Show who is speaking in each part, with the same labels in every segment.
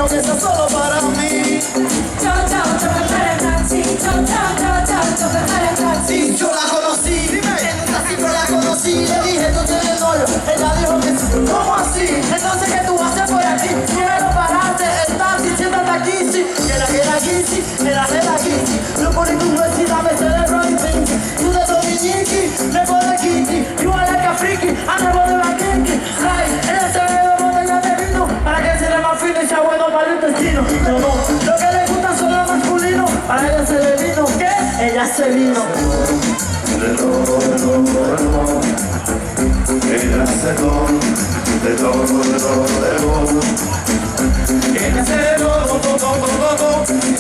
Speaker 1: quiero que sea solo para mí. Sí, yo la conocí, en un taxi yo la conocí. Le dije, ¿tú tienes novio? Ella dijo que sí. ¿Cómo así? Entonces, ¿qué tú haces por aquí? Quiero pararte, el taxi, siéntate aquí, sí. Era Gizzy, era Gizzy. Lo pones tu vecina, me celebro y pinky. Tú de Dominiki, me pones Kitty. You are like a freaky, I never do a kinky. Right, ella se bebe botella de vino para que se le más fino y sea bueno para el intestino. No, lo que le gusta son los masculinos. Para ella se le vino, ¿qué? Ella se vino.
Speaker 2: De todo. Ella hace todo.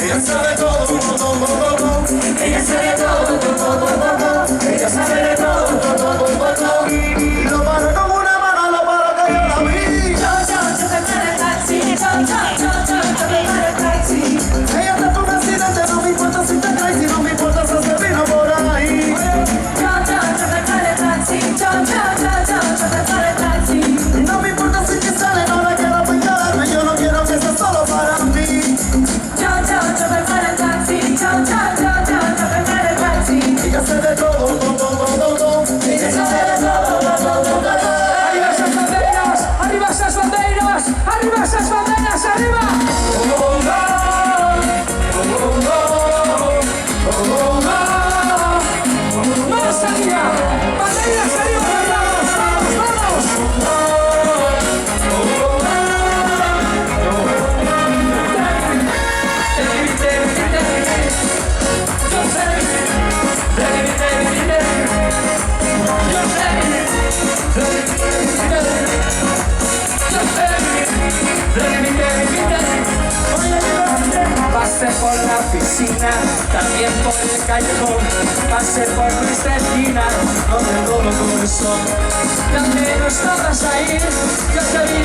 Speaker 2: Ella sabe todo. Ella sabe todo. Ella sabe todo. Ella sabe de todo.
Speaker 1: Lo paro con una mano, lo paro que yo la vi. Ella está por accidente, no me importa si te traes, si no me importa si se vino por ahí. Y no me importa si te sale, no la quiero pintarme, yo no quiero que sea solo para mí. Ella se de todo. Ella sabe de todo.
Speaker 3: Arriba esas banderas, arriba esas banderas, arriba esas banderas, arriba. Más arriba, banderas arriba, vamos. Pasé por la piscina, también por el callejón. Pasé por nuestra esquina, donde todo comenzó. También no estabas ahí, yo te vi,